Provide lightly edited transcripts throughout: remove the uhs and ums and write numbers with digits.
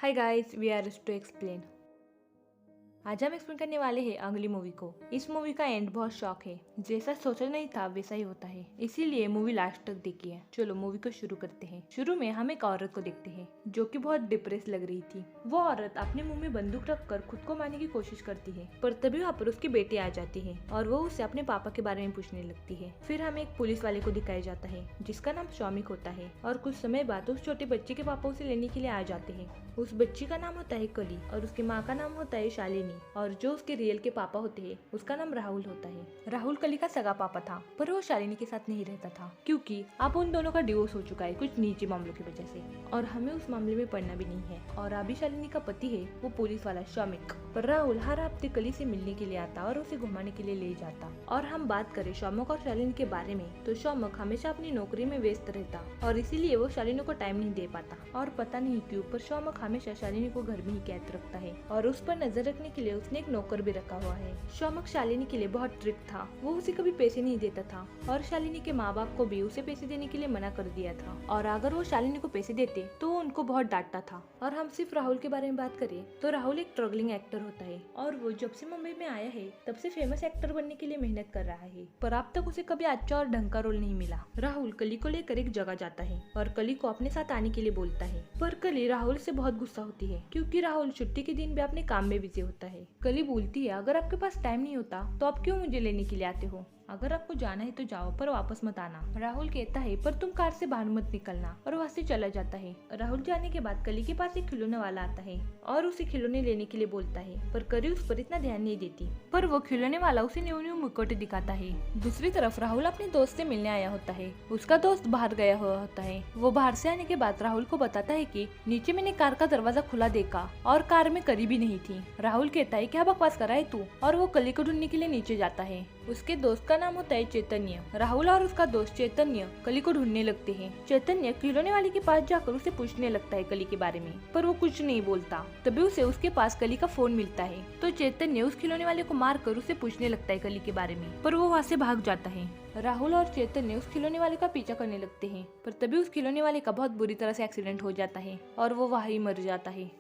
Hi guys, we are to explain. आज हम explain करने वाले हैं अगली मूवी को। इस मूवी का एंड बहुत शॉक है। जैसा सोचा नहीं था वैसा ही होता है, इसीलिए मूवी लास्ट तक देखी है। चलो मूवी को शुरू करते हैं। शुरू में हम एक औरत को देखते हैं जो कि बहुत डिप्रेस लग रही थी। वो औरत अपने मुंह में बंदूक रखकर खुद को मारने की कोशिश करती है, पर तभी वहाँ पर उसकी बेटी आ जाती है और वो उससे अपने पापा के बारे में पूछने लगती है। फिर हमें एक पुलिस वाले को दिखाया जाता है जिसका नाम शौमिक होता है और कुछ समय बाद उस छोटे बच्चे के पापा उसे लेने के लिए आ जाते हैं। उस बच्ची का नाम होता है कली और उसकी माँ का नाम होता है शालिनी और जो उसके रियल के पापा होते हैं उसका नाम राहुल होता है। राहुल कली का सगा पापा था, पर वो शालिनी के साथ नहीं रहता था क्योंकि अब उन दोनों का डिवोर्स हो चुका है कुछ निजी मामलों की वजह से, और हमें उस मामले में पढ़ना भी नहीं है। और अभी शालिनी का पति है वो पुलिस वाला शौमिक। पर राहुल हर हफ्ते कली से मिलने के लिए आता और उसे घुमाने के लिए ले जाता। और हम बात करें शौमिक और शालिनी के बारे में तो शौमिक हमेशा अपनी नौकरी में व्यस्त रहता और इसीलिए वो शालिनी को टाइम नहीं दे पाता। और पता नहीं क्यों पर शौमिक हमेशा शालिनी को घर में ही कैद रखता है और उस पर नजर रखने के लिए उसने एक नौकर भी रखा हुआ है। शौमिक शालिनी के लिए बहुत ट्रिक था, वो उसे कभी पैसे नहीं देता था और शालिनी के माँ बाप को भी उसे पैसे देने के लिए मना कर दिया था। और अगर वो शालिनी को पैसे देते तो वो उनको बहुत डांटता था। और हम सिर्फ राहुल के बारे में बात करें तो राहुल एक स्ट्रगलिंग एक्टर होता है और वो जब से मुंबई में आया है तब से फेमस एक्टर बनने के लिए मेहनत कर रहा है, पर अब तक उसे कभी अच्छा और ढंग का रोल नहीं मिला। राहुल कली को लेकर एक जगह जाता है और कली को अपने साथ आने के लिए बोलता है, पर कली राहुल से बहुत गुस्सा होती है क्योंकि राहुल छुट्टी के दिन भी अपने काम में बिजी होता है। कली बोलती है अगर आपके पास टाइम नहीं होता तो आप क्यों मुझे लेने के लिए आते हो? अगर आपको जाना है तो जाओ पर वापस मत आना। राहुल कहता है पर तुम कार से बाहर मत निकलना और वहाँ से चला जाता है। राहुल जाने के बाद कली के पास एक खिलौने वाला आता है और उसे खिलौने लेने के लिए बोलता है, पर कली उस पर इतना ध्यान नहीं देती। पर वो खिलौने वाला उसे न्यू न्यू मुकुट दिखाता है। दूसरी तरफ राहुल अपने दोस्त से मिलने आया होता है। उसका दोस्त बाहर गया हुआ होता है। वो बाहर से आने के बाद राहुल को बताता है कि नीचे मैंने कार का दरवाजा खुला देखा और कार में कली भी नहीं थी। राहुल कहता है क्या बकवास कर रहा है तू, और वो कली को ढूंढने के लिए नीचे जाता है। उसके दोस्त का नाम होता है चैतन्य। राहुल और उसका दोस्त चैतन्य कली को ढूंढने लगते हैं। चैतन्य खिलौने वाले के पास जाकर उसे पूछने लगता है कली के बारे में, पर वो कुछ नहीं बोलता। तभी उसे उसके पास कली का फोन मिलता है तो चैतन्य उस खिलौने वाले को मारकर उसे पूछने लगता है कली के बारे में, पर वो वहाँ से भाग जाता है। राहुल और चैतन्य उस खिलौने वाले का पीछा करने लगते हैं, पर तभी उस खिलौने वाले का बहुत बुरी तरह से एक्सीडेंट हो जाता है और वो वहाँ ही मर जाता है।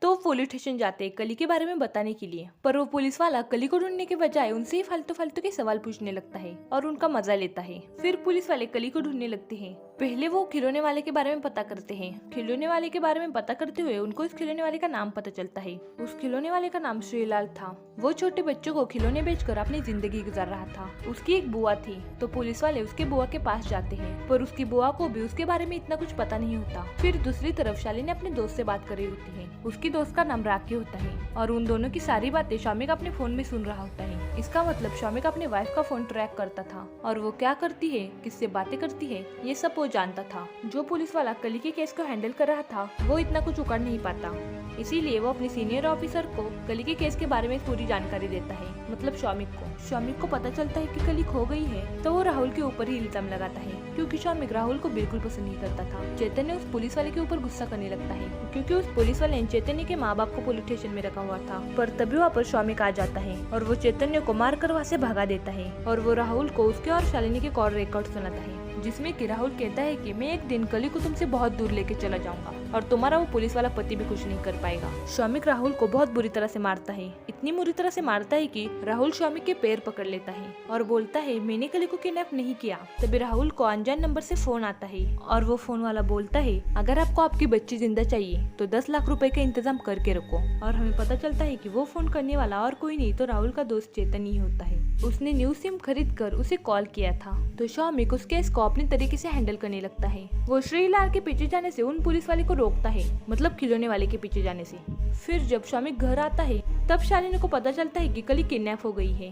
तो पुलिस स्टेशन जाते हैं कली के बारे में बताने के लिए, पर वो पुलिस वाला कली को ढूंढने के बजाय उनसे ही फालतू फालतू के सवाल पूछने लगता है और उनका मजा लेता है। फिर पुलिस वाले कली को ढूंढने लगते हैं। पहले वो खिलौने वाले के बारे में पता करते हैं। खिलौने वाले के बारे में पता करते हुए उनको इस खिलौने वाले का नाम पता चलता है। उस खिलौने वाले का नाम श्रीलाल था। वो छोटे बच्चों को खिलौने बेचकर अपनी जिंदगी गुजार रहा था। उसकी एक बुआ थी तो पुलिस वाले उसके बुआ के पास जाते हैं, पर उसकी बुआ को भी उसके बारे में इतना कुछ पता नहीं होता। फिर दूसरी तरफ शालिनी अपने दोस्त से बात कर रही होती है। उसकी दोस्त का नाम राखी होता है और उन दोनों की सारी बातें शौमिक अपने फोन में सुन रहा होता है। इसका मतलब शौमिक अपने वाइफ का फोन ट्रैक करता था और वो क्या करती है, किससे बातें करती है, ये सब वो जानता था। जो पुलिस वाला कली के केस को हैंडल कर रहा था वो इतना कुछ उखाड़ नहीं पाता, इसीलिए वो अपने सीनियर ऑफिसर को कली के केस के बारे में पूरी जानकारी देता है, मतलब शौमिक को। शौमिक को पता चलता है कि कली खो गई है तो वो राहुल के ऊपर ही इल्जाम लगाता है क्योंकि शौमिक राहुल को बिल्कुल पसंद नहीं करता था। चैतन्य उस पुलिस वाले के ऊपर गुस्सा करने लगता है क्योंकि उस पुलिस वाले ने चैतन्य के माँ बाप को पुलिस स्टेशन में रखा हुआ था, पर तभी वहाँ पर शौमिक आ जाता है और वो चैतन्य को मारकर वहाँ से भगा देता है। और वो राहुल को उसके और शालिनी के कॉल रिकॉर्ड सुनाता है जिसमें कि राहुल कहता है कि मैं एक दिन कली को तुमसे बहुत दूर लेके चला जाऊंगा और तुम्हारा वो पुलिस वाला पति भी कुछ नहीं कर पाएगा। शौमिक राहुल को बहुत बुरी तरह से मारता है, इतनी बुरी तरह से मारता है कि राहुल शौमिक के पैर पकड़ लेता है और बोलता है मैंने कली को किडनैप नहीं किया। तभी राहुल को अनजान नंबर से फोन आता है और वो फोन वाला बोलता है अगर आपको आपकी बच्ची जिंदा चाहिए तो 10 लाख रुपए का इंतजाम करके रखो। और हमें पता चलता है कि वो फोन करने वाला और कोई नहीं तो राहुल का दोस्त चैतन्य ही होता है। उसने न्यू सिम खरीद कर उसे कॉल किया था तो शौमिक उस केस को अपने तरीके से हैंडल करने लगता है। वो श्रीलाल के पीछे जाने से उन पुलिस वाले को रोकता है, मतलब खिलौने वाले के पीछे जाने से। फिर जब शौमिक घर आता है तब शालिनी को पता चलता है कि कली किडनैप हो गई है।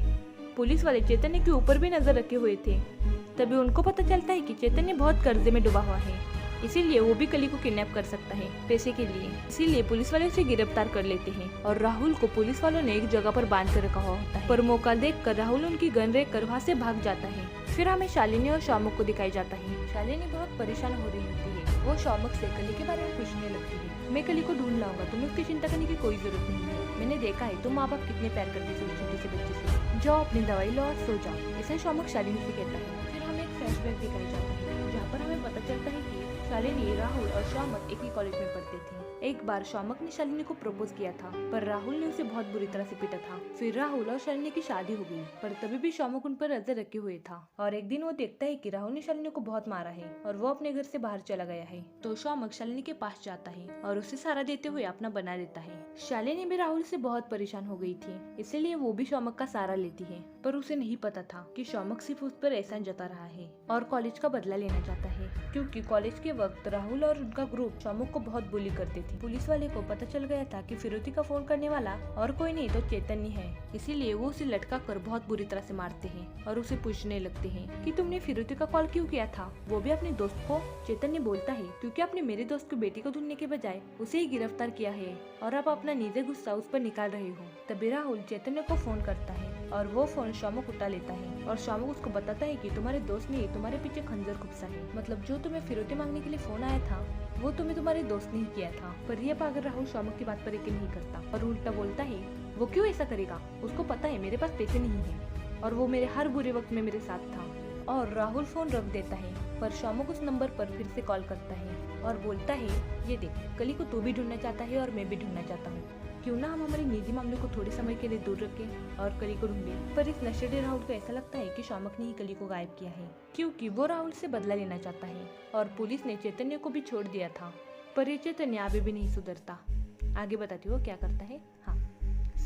पुलिस वाले चैतन्य के ऊपर भी नजर रखे हुए थे। तभी उनको पता चलता है कि चैतन्य बहुत कर्जे में डूबा हुआ है, इसीलिए वो भी कली को किडनैप कर सकता है पैसे के लिए। इसीलिए पुलिस वाले उसे गिरफ्तार कर लेते हैं और राहुल को पुलिस वालों ने एक जगह पर बांध कर रखा हुआ होता है, पर मौका देखकर राहुल उनकी गन रेक कर वहाँ से भाग जाता है। फिर हमें शालिनी और शौमिक को दिखाया जाता है। शालिनी बहुत परेशान हो रही होती है। वो शौमिक से कली के बारे में पूछने लगती है, मैं कली को ढूंढ लाऊंगा, तुम्हें उसकी चिंता करने की कोई जरूरत नहीं है। मैंने देखा है तुम माँ बाप कितने प्यार करते थे छोटे से बच्चे से। जाओ अपनी दवाई लो और सो जाओ, ऐसा शौमिक शालिनी से कहता है। फिर हमें एक फ्लैशबैक दिखाया जाता है जहाँ पर हमें पता चलता है कि शालिनी, राहुल और शौमक एक ही कॉलेज में पढ़ते थे। एक बार शौमक ने शालिनी को प्रपोज किया था, पर राहुल ने उसे बहुत बुरी तरह से पीटा था। फिर राहुल और शालिनी की शादी हो गई, पर तभी भी शौमक उन पर नजर रखे हुए था। और एक दिन वो देखता है कि राहुल ने शालिनी को बहुत मारा है और वो अपने घर से बाहर चला गया है। तो शौमक शालिनी के पास जाता है और उसे सहारा देते हुए अपना बना देता है। शालिनी भी राहुल से बहुत परेशान हो गई थी, इसीलिए वो भी शौमक का सहारा लेती है, पर उसे नहीं पता था कि शौमक सिर्फ उस पर एहसान जता रहा है और कॉलेज का बदला लेना चाहता है, क्योंकि कॉलेज के वक्त राहुल और उनका ग्रुप शौमक को बहुत बुली करते थे। पुलिस वाले को पता चल गया था कि फिरोती का फोन करने वाला और कोई नहीं तो चैतन्य है, इसीलिए वो उसे लटका कर बहुत बुरी तरह से मारते हैं और उसे पूछने लगते हैं कि तुमने फिरोती का कॉल क्यों किया था, वो भी अपने दोस्त को। चैतन्य बोलता है क्योंकि आपने मेरे दोस्त की बेटी को ढूंढने के बजाय उसे ही गिरफ्तार किया है और आप अपना निजी गुस्सा उस पर निकाल रहे हो। तभी राहुल चैतन्य को फोन करता है और वो फोन शौमक उठा लेता है और शौमक उसको बताता है कि तुम्हारे दोस्त ने तुम्हारे पीछे खंजर खुपसा है, मतलब जो तुम्हें फिरौती मांगने के लिए फोन आया था वो तुम्हारे दोस्त ने ही किया था। पर यह पागल राहुल शौमक की बात पर यकीन नहीं करता और उल्टा बोलता है वो क्यों ऐसा करेगा, उसको पता है मेरे पास पैसे नहीं है और वो मेरे हर बुरे वक्त में मेरे साथ था। और राहुल फोन रख देता है, पर शौमक उस नंबर पर फिर से कॉल करता है और बोलता है ये देख, कली को तू भी ढूंढना चाहता है और मैं भी ढूंढना चाहता हूँ, क्यों ना हम हमारे निजी मामले को थोड़े समय के लिए दूर रखें और कली को ढूंढें। पर इस नशेड़ी राहुल को ऐसा लगता है कि शौमक ने ही कली को गायब किया है, क्योंकि वो राहुल से बदला लेना चाहता है और पुलिस ने चैतन्य को भी छोड़ दिया था। पर ये चैतन्य अभी भी नहीं सुधरता। आगे बताती हूँ क्या करता है। हाँ,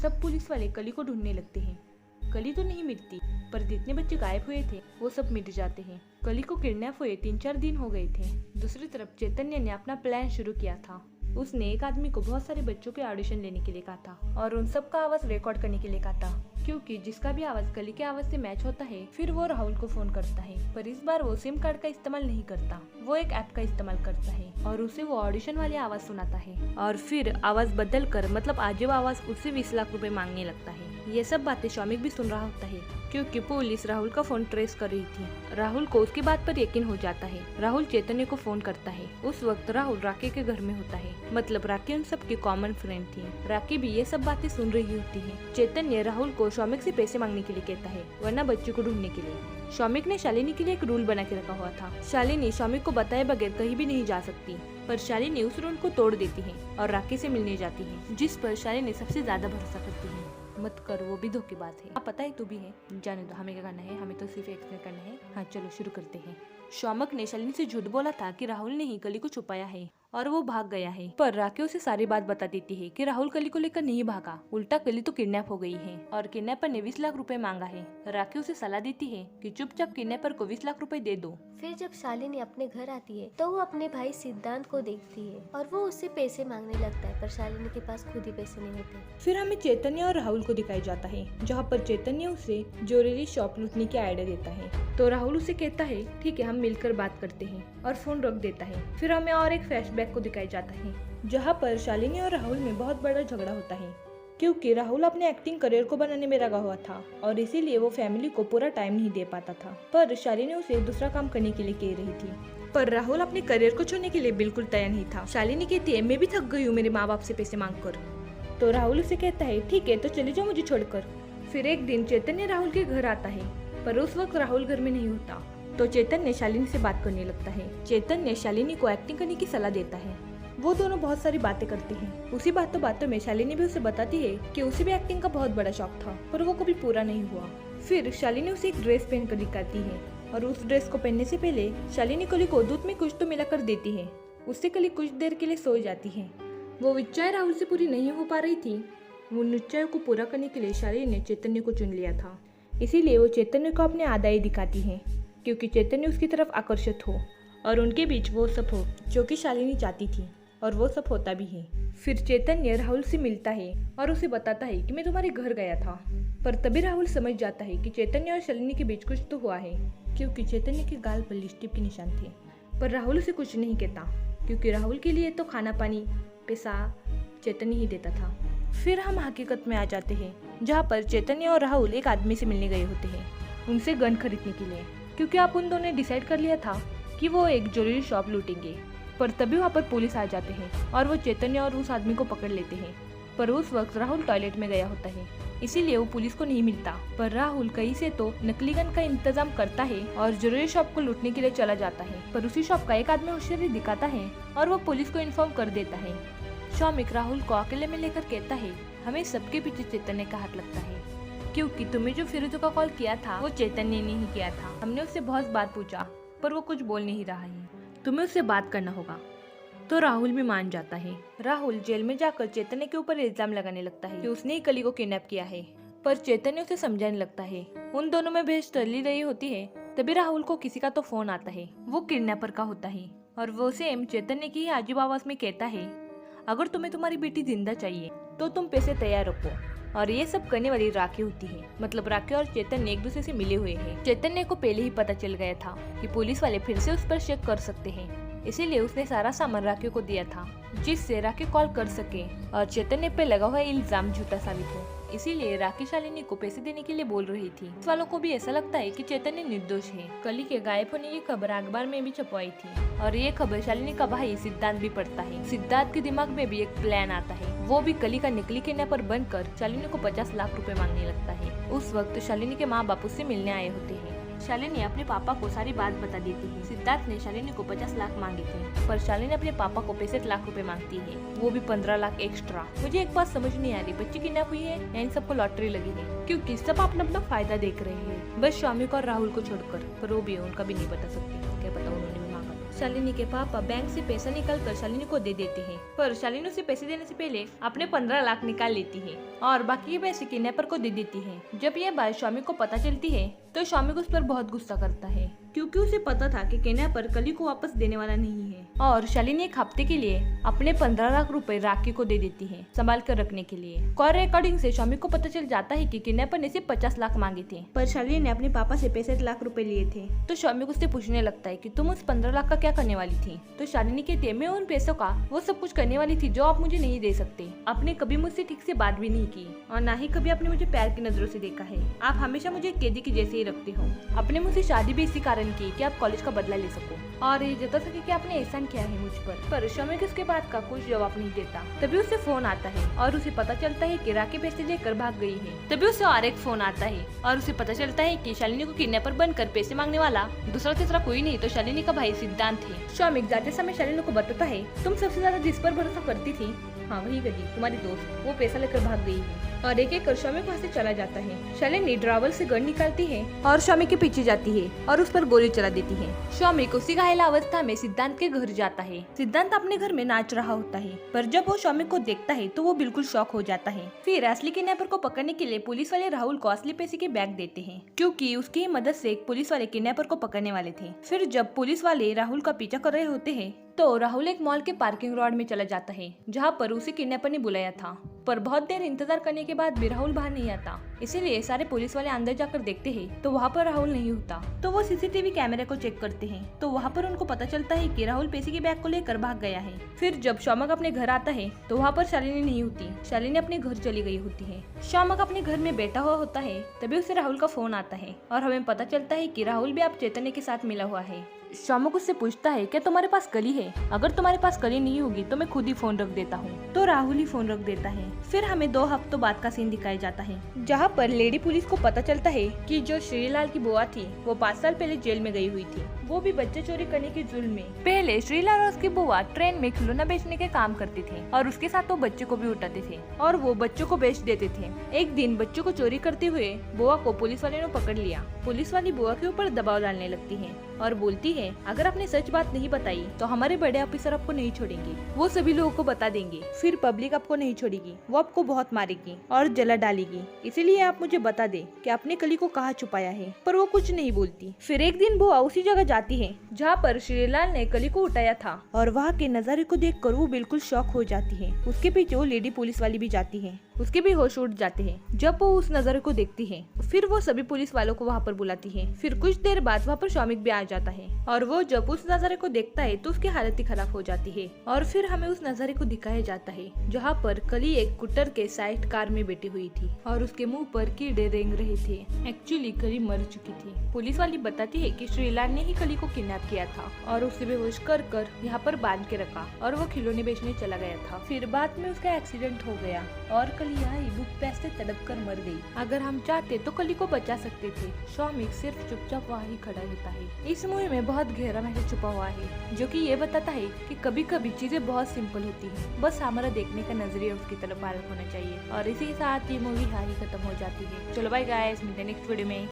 सब पुलिस वाले कली को ढूंढने लगते हैं। कली तो नहीं मिलती, पर जितने बच्चे गायब हुए थे वो सब मिट जाते हैं। कली को किडनैप हुए 3-4 दिन हो गए थे। दूसरी तरफ चैतन्य ने अपना प्लान शुरू किया था। उसने एक आदमी को बहुत सारे बच्चों के ऑडिशन लेने के लिए कहा था और उन सब का आवाज रिकॉर्ड करने के लिए कहा था, क्योंकि जिसका भी आवाज कली के आवाज से मैच होता है फिर वो राहुल को फोन करता है। पर इस बार वो सिम कार्ड का इस्तेमाल नहीं करता, वो एक ऐप का इस्तेमाल करता है और उसे वो ऑडिशन वाली आवाज सुनाता है और फिर आवाज बदल कर मतलब अजीब आवाज उससे 20 लाख रुपए मांगने लगता है। ये सब बातें शौमिक भी सुन रहा होता है, क्योंकि पुलिस राहुल का फोन ट्रेस कर रही थी। राहुल को उसकी बात पर यकीन हो जाता है। राहुल चैतन्य को फोन करता है। उस वक्त राहुल राखी के घर में होता है, मतलब राखी उन सब की कॉमन फ्रेंड थी। राखी भी ये सब बातें सुन रही होती है। चैतन्य राहुल को शौमिक से पैसे मांगने के लिए कहता है, वरना बच्चों को ढूंढने के लिए। शौमिक ने शालिनी के लिए एक रूल बना के रखा हुआ था। शालिनी शौमिक को बताए बगैर कहीं भी नहीं जा सकती, पर शालिनी उस रूल को तोड़ देती है और राखी से मिलने जाती है, जिस पर शालिनी सबसे ज्यादा भरोसा करती है। मत कर, वो भी धोखेबाज है। आप पता है तू भी है, जाने दो, हमें क्या करना है, हमें तो सिर्फ एक्सप्लेन करना है। हाँ चलो शुरू करते हैं। शौमक ने शालिनी से झूठ बोला था कि राहुल ने ही कली को छुपाया है और वो भाग गया है, पर राखी उसे सारी बात बता देती है कि राहुल कली को लेकर नहीं भागा, उल्टा कली तो किडनैप हो गई है और किडनैपर ने 20 लाख रुपए मांगा है। राखी उसे सलाह देती है कि चुपचाप किडनैपर को 20 लाख रुपए दे दो। फिर जब शालिनी अपने घर आती है तो वो अपने भाई सिद्धांत को देखती है और वो उससे पैसे मांगने लगता है, पर शालिनी के पास खुद ही पैसे नहीं होते। फिर हमें चैतन्य और राहुल को दिखाया जाता है, जहाँ पर चैतन्य उसे ज्वेलरी शॉप लूटने की आइडिया देता है, तो राहुल उसे कहता है ठीक है हम मिलकर बात करते हैं और फोन रख देता है। फिर हमें और एक फ्लैशबैक को दिखाया जाता है, जहाँ पर शालिनी और राहुल में बहुत बड़ा झगड़ा होता है, क्योंकि राहुल अपने एक्टिंग करियर को बनाने में लगा हुआ था और इसीलिए वो फैमिली को पूरा टाइम नहीं दे पाता था। पर शालिनी उसे दूसरा काम करने के लिए कह रही थी, पर राहुल अपने करियर को छोड़ने के लिए बिल्कुल तैयार नहीं था। शालिनी कहती है मैं भी थक गई हूँ मेरे माँ बाप से पैसे मांग कर, तो राहुल उसे कहता है ठीक है तो चले जाओ मुझे छोड़कर। फिर एक दिन चैतन्य राहुल के घर आता है, पर उस वक्त राहुल घर में नहीं होता, तो चैतन्य शालिनी से बात करने लगता है। चैतन्य शालिनी को एक्टिंग करने की सलाह देता है। वो दोनों बहुत सारी बातें करते हैं। उसी बातों में शालिनी भी उसे बताती है कि उसे भी एक्टिंग का बहुत बड़ा शौक था, पर वो कभी पूरा नहीं हुआ। फिर शालिनी उसे एक ड्रेस पहनकर दिखाती है और उस ड्रेस को पहनने से पहले शालिनी कली को दूध में कुछ तो मिलाकर देती है। उससे कली कुछ देर के लिए सो जाती है। वो इच्छाएं राहुल से पूरी नहीं हो पा रही थी। वो इच्छाओं को पूरा करने के लिए शालिनी ने चैतन्य को चुन लिया था, इसीलिए वो चैतन्य को अपने आदाई दिखाती है, क्योंकि चैतन्य उसकी तरफ आकर्षित हो और उनके बीच वो सब हो जो कि शालिनी चाहती थी, और वो सब होता भी है। फिर चैतन्य राहुल से मिलता है और उसे बताता है कि मैं तुम्हारे घर गया था, पर तभी राहुल समझ जाता है कि चैतन्य और शालिनी के बीच कुछ तो हुआ है, क्योंकि चैतन्य के गाल पर लिपस्टिक के निशान थे। पर राहुल उसे कुछ नहीं कहता, क्योंकि राहुल के लिए तो खाना पानी पैसा चैतन्य ही देता था। फिर हम हकीकत में आ जाते हैं, जहाँ पर चैतन्य और राहुल एक आदमी से मिलने गए होते हैं, उनसे गन खरीदने के लिए, क्योंकि आप उन दोनों ने डिसाइड कर लिया था कि वो एक ज्वेलरी शॉप लूटेंगे। पर तभी वहाँ पर पुलिस आ जाते हैं और वो चैतन्य और उस आदमी को पकड़ लेते हैं। पर उस वक्त राहुल टॉयलेट में गया होता है इसीलिए वो पुलिस को नहीं मिलता। पर राहुल कहीं से तो नकली गन का इंतजाम करता है और जरूरी शॉप को लूटने के लिए चला जाता है। पर उसी शॉप का एक आदमी होशियारी दिखाता है और वो पुलिस को इन्फॉर्म कर देता है। शौमिक राहुल को अकेले में लेकर कहता है, हमें सबके पीछे चैतन्य का हाथ लगता है, क्योंकि तुम्हें जो फिरोजो का कॉल किया था वो चैतन्य ने ही किया था। हमने उससे बहुत बार पूछा पर वो कुछ बोल नहीं रहा है, तुम्हें उससे बात करना होगा। तो राहुल भी मान जाता है। राहुल जेल में जाकर चैतन्य के ऊपर इल्जाम लगाने लगता है कि उसने ही कली को किडनैप किया है, पर चैतन्य उसे समझाने लगता है। उन दोनों में बहस चली रही होती है, तभी राहुल को किसी का तो फोन आता है। वो किडनैपर का होता है और वो सेम चैतन्य की ही अजीब आवाज में कहता है, अगर तुम्हें तुम्हारी बेटी जिंदा चाहिए तो तुम पैसे तैयार रखो। और ये सब करने वाली राखी होती है। मतलब राखी और चैतन्य एक दूसरे से मिले हुए हैं। चैतन्य को पहले ही पता चल गया था कि पुलिस वाले फिर से उस पर शक कर सकते हैं, इसीलिए उसने सारा सामान राखी को दिया था जिससे राखी कॉल कर सके और चैतन्य पे लगा हुआ इल्जाम झूठा साबित हो। इसीलिए राखी शालिनी को पैसे देने के लिए बोल रही थी। इस वालों को भी ऐसा लगता है कि चैतन्य निर्दोष है। कली के गायब होने की खबर अखबार में भी छपवाई थी और ये खबर शालिनी का भाई सिद्धांत भी पढ़ता है। सिद्धांत के दिमाग में भी एक प्लान आता है। वो भी कली का नकली किडनैपर बनकर शालिनी को 50 लाख रुपए मांगने लगता है। उस वक्त शालिनी के माँ बाप उससे मिलने आए होते हैं। शालिनी अपने पापा को सारी बात बता देती है। सिद्धार्थ ने शालिनी को 50 लाख मांगे थे, पर शालिनी अपने पापा को 65 लाख रुपए मांगती है, वो भी 15 लाख एक्स्ट्रा। मुझे एक बात समझ नहीं आ रही, बच्ची किडनैप हुई है या इन सबको लॉटरी लगी है, क्योंकि सब अपना अपना फायदा देख रहे हैं, बस शौमिक और राहुल को छोड़कर। पर वो भी उनका भी नहीं बता सकती, क्या पता उन्होंने भी मांगा। शालिनी के पापा बैंक से पैसा निकाल कर शालिनी को दे देते हैं, पर शालिनी उसे पैसे देने से पहले अपने 15 लाख निकाल लेती है और बाकी के पैसे किडनैपर को दे देती है। जब ये बात शौमिक को पता चलती है तो शौमिक उस पर बहुत गुस्सा करता है, क्योंकि उसे पता था कि किडनैपर कली को वापस देने वाला नहीं है। और शालिनी एक हफ्ते के लिए अपने 15 लाख रुपए राखी को दे देती है संभाल कर रखने के लिए। कॉल रिकॉर्डिंग से शौमिक को पता चल जाता है कि किडनैपर ने सिर्फ 50 लाख मांगे थे, पर शालिनी ने अपने पापा से 65 लाख रुपए लिए थे। तो शौमिक उससे पूछने लगता है कि तुम उस 15 लाख का क्या करने वाली थी। तो शालिनी कहती है, मैं उन पैसों का वो सब कुछ करने वाली थी जो आप मुझे नहीं दे सकते। आपने कभी मुझसे ठीक से बात भी नहीं की और ना ही कभी आपने मुझे प्यार की नजरों से देखा है। आप हमेशा मुझे कैदी की जैसे ही रखते हो। आपने मुझसे शादी भी इसी कारण की कि आप कॉलेज का बदला ले सको और ये जता सके कि आपने एहसान किया है मुझ पर शौमिक इसके बाद का कुछ जवाब नहीं देता। तभी उसे फोन आता है और उसे पता चलता है कि राखी पैसे लेकर भाग गई है। तभी उसे और एक फोन आता है और उसे पता चलता है कि शालिनी को किडनैपर बनकर पैसे मांगने वाला दूसरा तीसरा कोई नहीं तो शालिनी का भाई सिद्धांत है। शौमिक जाते समय शालिनी को बताता है, तुम सबसे ज्यादा जिस पर भरोसा करती थी, हाँ वही गली तुम्हारी दोस्त, वो पैसा लेकर भाग गई है। और एक एक कर शौमिक वहाँ से चला जाता है। शालिनी ड्रावल से गन निकालती है और शौमिक के पीछे जाती है और उस पर गोली चला देती है। शौमिक उसी घायल अवस्था में सिद्धांत के घर जाता है। सिद्धांत अपने घर में नाच रहा होता है, पर जब वो शौमिक को देखता है तो वो बिल्कुल शॉक हो जाता है। फिर असली किडनैपर को पकड़ने के लिए पुलिस वाले राहुल को असली पैसे के बैग देते हैं, क्योंकि उसकी मदद से पुलिस वाले किडनैपर को पकड़ने वाले थे। फिर जब पुलिस वाले राहुल का पीछा कर रहे होते हैं तो राहुल एक मॉल के पार्किंग लॉट में चला जाता है, जहाँ पर उसे किडनैपर ने बुलाया था। पर बहुत देर इंतजार करने के बाद भी राहुल बाहर नहीं आता, इसीलिए सारे पुलिस वाले अंदर जाकर देखते हैं तो वहाँ पर राहुल नहीं होता। तो वो सीसीटीवी कैमरे को चेक करते हैं तो वहाँ पर उनको पता चलता है कि राहुल पैसे के बैग को लेकर भाग गया है। फिर जब शौमिक अपने घर आता है तो वहाँ पर शालिनी नहीं होती, शालिनी अपने घर चली गई होती है। शौमिक अपने घर में बैठा हुआ होता है, तभी उसे राहुल का फोन आता है और हमें पता चलता है कि राहुल भी अब चैतन्य के साथ मिला हुआ है। शौमिक उससे पूछता है, क्या तुम्हारे पास कली है? अगर तुम्हारे पास कली नहीं होगी तो मैं खुद ही फोन रख देता हूँ। तो राहुल ही फोन रख देता है। फिर हमें 2 हफ्तों बाद का सीन दिखाया जाता है, जहाँ पर लेडी पुलिस को पता चलता है कि जो श्रीलाल की बुआ थी वो 5 साल पहले जेल में गई हुई थी, वो भी बच्चे चोरी करने के जुल्म में। पहले श्रीलाल और उसकी बुआ ट्रेन में खिलौना बेचने के काम करते थे और उसके साथ वो बच्चे को भी उठाते थे और वो बच्चों को बेच देते थे। एक दिन बच्चों को चोरी करते हुए बुआ को पुलिस वाले ने पकड़ लिया। पुलिस वाली बुआ के ऊपर दबाव डालने लगती है और बोलती है, अगर आपने सच बात नहीं बताई तो हमारे बड़े ऑफिसर आपको नहीं छोड़ेंगे, वो सभी लोगों को बता देंगे, फिर पब्लिक आपको नहीं छोड़ेगी, वो आपको बहुत मारेगी और जला डालेगी। इसीलिए आप मुझे बता दे कि आपने कली को कहाँ छुपाया है। पर वो कुछ नहीं बोलती। फिर एक दिन बुआ उसी जगह जाती है जहाँ पर श्रीलाल ने कली को उठाया था और वहाँ के नजारे को देखकर वो बिल्कुल शॉक हो जाती है। उसके पीछे वो लेडी पुलिस वाली भी जाती है, उसके भी होश उड़ जाते हैं जब वो उस नजारे को देखती है। फिर वो सभी पुलिस वालों को वहाँ पर बुलाती है। फिर कुछ देर बाद वहाँ पर शौमिक भी आ जाता है और वो जब उस नजारे को देखता है तो उसकी हालत ही खराब हो जाती है। और फिर हमें उस नजारे को दिखाया जाता है जहाँ पर कली एक कुटर के साइड कार में बैठी हुई थी और उसके मुंह पर कीड़े रेंग रहे थे। एक्चुअली कली मर चुकी थी। पुलिस वाली बताती है कि श्रीलाल ने ही कली को किडनैप किया था और उसे बेहोश कर यहाँ पर बांध के रखा और वो खिलौने बेचने चला गया था। फिर बाद में उसका एक्सीडेंट हो गया और कली यहाँ भूख प्यास से तड़प कर मर गई। अगर हम चाहते तो कली को बचा सकते थे। शौमिक सिर्फ चुपचाप वहाँ ही खड़ा रहता है। इस मूवी में बहुत गहरा मैसेज छुपा हुआ है जो कि ये बताता है कि कभी कभी चीजें बहुत सिंपल होती है, बस हमारा देखने का नजरिया उसकी तरफ अलग होना चाहिए। और इसी के साथ ये मूवी यहाँ ही खत्म हो जाती है। चलो बाय गाइस, मिलते हैं नेक्स्ट वीडियो में।